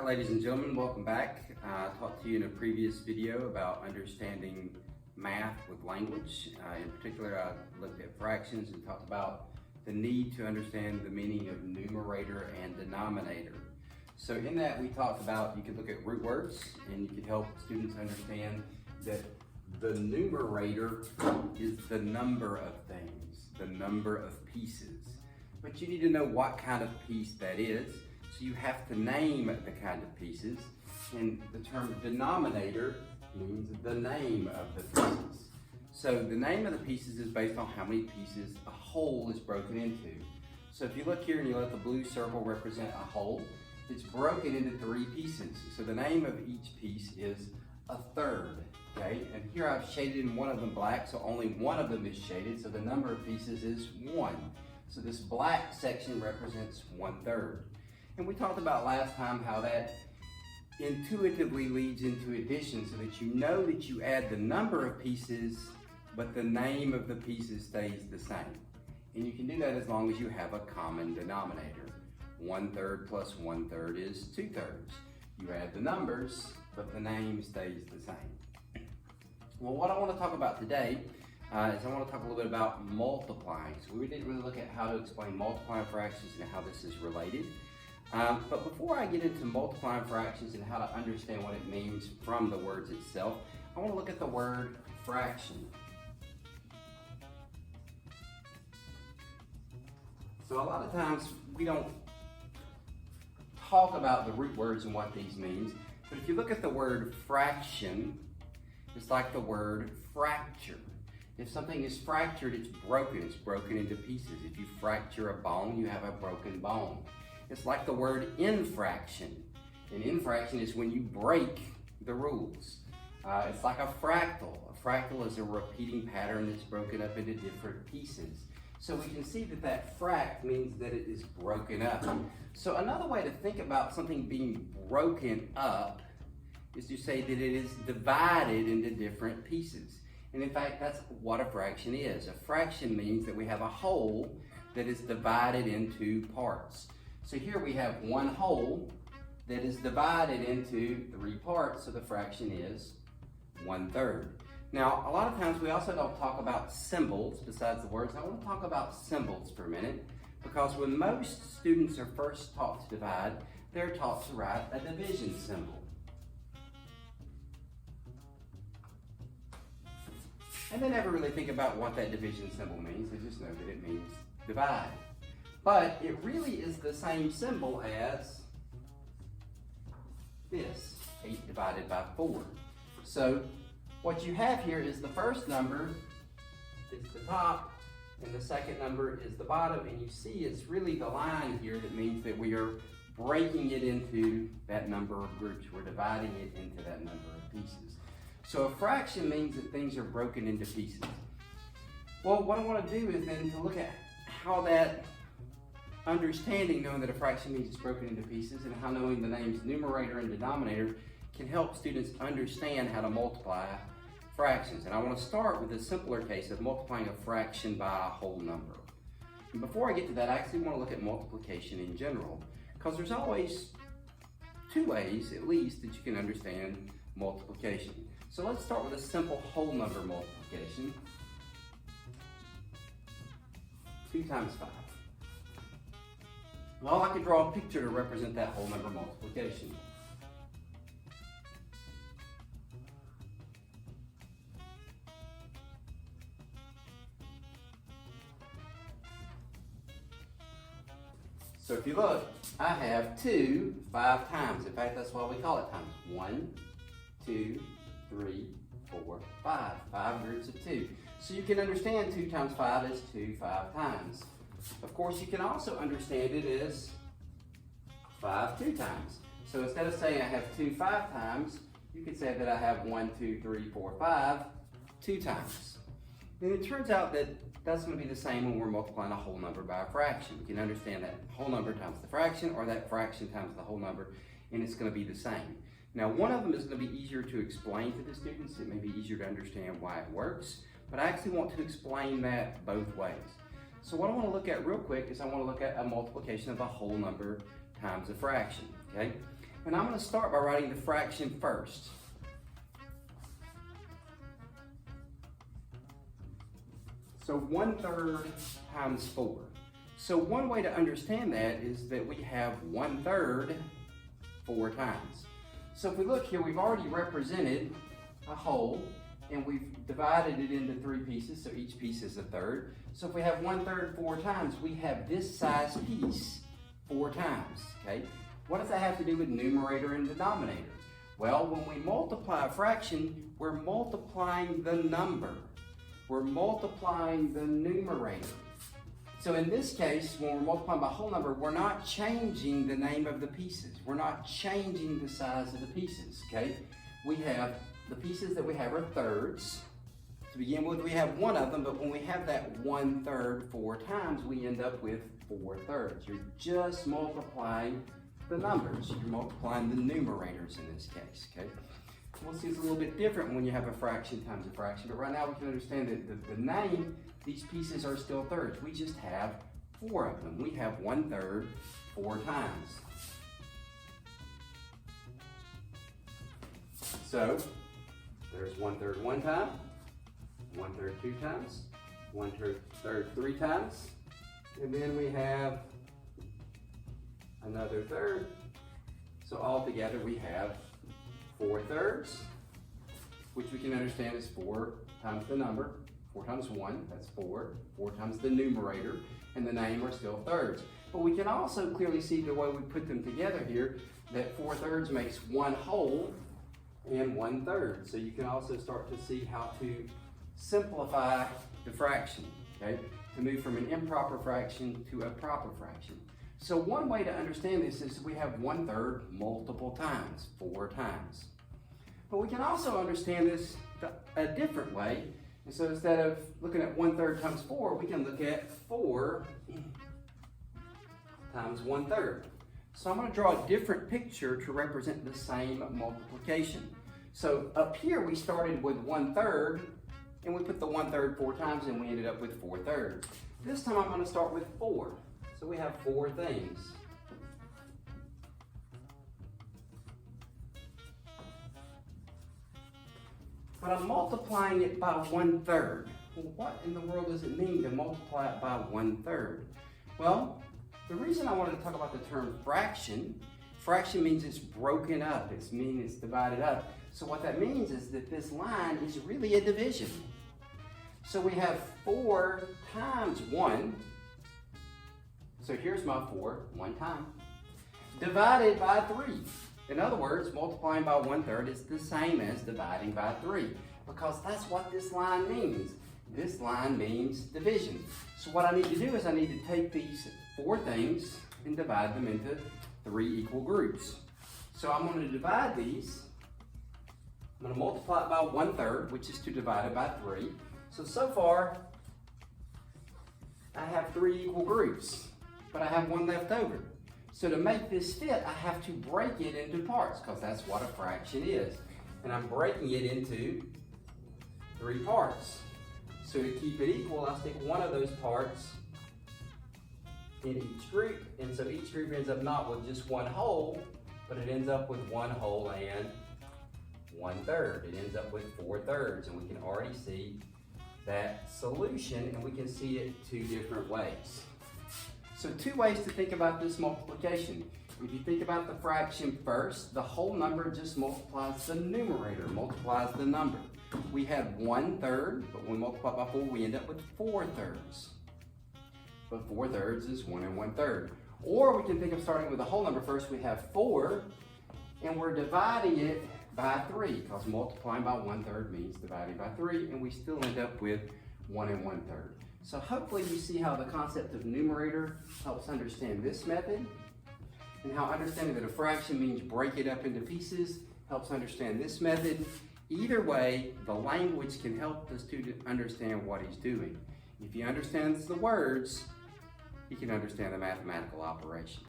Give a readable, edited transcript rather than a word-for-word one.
ladies and gentlemen, welcome back. I talked to you in a previous video about understanding math with language. In particular, I looked at fractions and talked about the need to understand the meaning of numerator and denominator. So in that, we talked about you could look at root words and you could help students understand that the numerator is the number of things, the number of pieces. But you need to know what kind of piece that is. So you have to name the kind of pieces, and the term denominator means the name of the pieces. So the name of the pieces is based on how many pieces a whole is broken into. So if you look here and you let the blue circle represent a whole, it's broken into 3 pieces. So the name of each piece is a third, okay? And here I've shaded in one of them black, so only one of them is shaded, so the number of pieces is 1. So this black section represents 1/3. And we talked about last time how that intuitively leads into addition, so that you know that you add the number of pieces, but the name of the pieces stays the same. And you can do that as long as you have a common denominator. 1/3 plus 1/3 is 2/3. You add the numbers, but the name stays the same. Well, what I want to talk about today is I want to talk a little bit about multiplying. So we didn't really look at how to explain multiplying fractions and how this is related. But before I get into multiplying fractions and how to understand what it means from the words itself, I want to look at the word fraction. So a lot of times we don't talk about the root words and what these means, but if you look at the word fraction, it's like the word fracture. If something is fractured, it's broken into pieces. If you fracture a bone, you have a broken bone. It's like the word infraction. An infraction is when you break the rules. It's like a fractal. A fractal is a repeating pattern that's broken up into different pieces. So we can see that that fract means that it is broken up. So another way to think about something being broken up is to say that it is divided into different pieces. And in fact, that's what a fraction is. A fraction means that we have a whole that is divided into parts. So here we have one whole that is divided into 3 parts, so the fraction is 1/3. Now, a lot of times we also don't talk about symbols besides the words. I want to talk about symbols for a minute, because when most students are first taught to divide, they're taught to write a division symbol. And they never really think about what that division symbol means. They just know that it means divide. But it really is the same symbol as this, 8 divided by 4. So what you have here is the first number is the top, and the second number is the bottom, and you see it's really the line here that means that we are breaking it into that number of groups. We're dividing it into that number of pieces. So a fraction means that things are broken into pieces. Well, what I want to do is then to look at how that understanding, knowing that a fraction means it's broken into pieces, and how knowing the names numerator and denominator can help students understand how to multiply fractions. And I want to start with a simpler case of multiplying a fraction by a whole number. And before I get to that, I actually want to look at multiplication in general, because there's always 2 ways, at least, that you can understand multiplication. So let's start with a simple whole number multiplication. 2 times 5. Well, I could draw a picture to represent that whole number multiplication. So if you look, I have 2 5 times. In fact, that's why we call it times. 1, 2, 3, 4, 5. 5 groups of 2. So you can understand 2 times 5 is 2 5 times. Of course, you can also understand it as 5 2 times. So instead of saying I have 2 5 times, you could say that I have 1, 2, 3, 4, 5 2 times. And it turns out that that's going to be the same when we're multiplying a whole number by a fraction. You can understand that whole number times the fraction, or that fraction times the whole number, and it's going to be the same. Now, one of them is going to be easier to explain to the students. It may be easier to understand why it works, but I actually want to explain that both ways. So what I want to look at real quick is I want to look at a multiplication of a whole number times a fraction, okay? And I'm going to start by writing the fraction first. So 1/3 times 4. So one way to understand that is that we have 1/3 4 times. So if we look here, we've already represented a whole and we've divided it into 3 pieces, so each piece is a third. So if we have 1/3 4 times, we have this size piece 4 times, okay? What does that have to do with numerator and denominator? Well, when we multiply a fraction, we're multiplying the number. We're multiplying the numerator. So in this case, when we're multiplying by a whole number, we're not changing the name of the pieces. We're not changing the size of the pieces, okay? We have, the pieces that we have are thirds. To begin with, we have one of them, but when we have that 1/3 4 times, we end up with 4/3. You're just multiplying the numbers. You're multiplying the numerators in this case, okay? We'll see it's a little bit different when you have a fraction times a fraction, but right now we can understand that the name, these pieces are still thirds. We just have 4 of them. We have 1/3 4 times. So there's 1/3 one time, 1/3 2 times, 1/3 3 times, and then we have another third. So altogether we have 4/3, which we can understand is 4 times the number. 4 times 1, that's 4. 4 times the numerator, and the name are still thirds. But we can also clearly see the way we put them together here, that 4/3 makes 1 whole and 1/3. So you can also start to see how to simplify the fraction, okay? To move from an improper fraction to a proper fraction. So one way to understand this is we have 1/3 multiple times, 4 times. But we can also understand this a different way. And so instead of looking at 1/3 times 4, we can look at 4 times 1/3. So I'm going to draw a different picture to represent the same multiplication. So up here we started with 1/3 and we put the 1/3 4 times and we ended up with 4/3. This time I'm going to start with 4. So we have 4 things. But I'm multiplying it by 1/3. Well, what in the world does it mean to multiply it by 1/3? Well, the reason I wanted to talk about the term fraction means it's broken up. It means it's divided up. So what that means is that this line is really a division. So we have 4 times 1. So here's my 4, 1 time, divided by 3. In other words, multiplying by 1/3 is the same as dividing by 3, because that's what this line means. This line means division. So what I need to do is I need to take these 4 things and divide them into 3 equal groups. So I'm going to divide these. I'm going to multiply it by 1/3, which is to divide it by 3. So far, I have 3 equal groups, but I have 1 left over. So to make this fit, I have to break it into parts, because that's what a fraction is. And I'm breaking it into 3 parts. So to keep it equal, I stick one of those parts in each group. And so each group ends up not with just 1 whole, but it ends up with 1 whole and 1/3. It ends up with 4/3. And we can already see that solution, and we can see it 2 different ways. So 2 ways to think about this multiplication. If you think about the fraction first, the whole number just multiplies the numerator, multiplies the number. We have 1/3, but when we multiply by 4, we end up with 4/3. But 4/3 is 1 and 1/3. Or we can think of starting with the whole number first. We have 4, and we're dividing it by 3, because multiplying by 1/3 means dividing by 3, and we still end up with 1 and 1/3. So hopefully you see how the concept of numerator helps understand this method, and how understanding that a fraction means break it up into pieces helps understand this method. Either way, the language can help the student understand what he's doing. If he understands the words, he can understand the mathematical operation.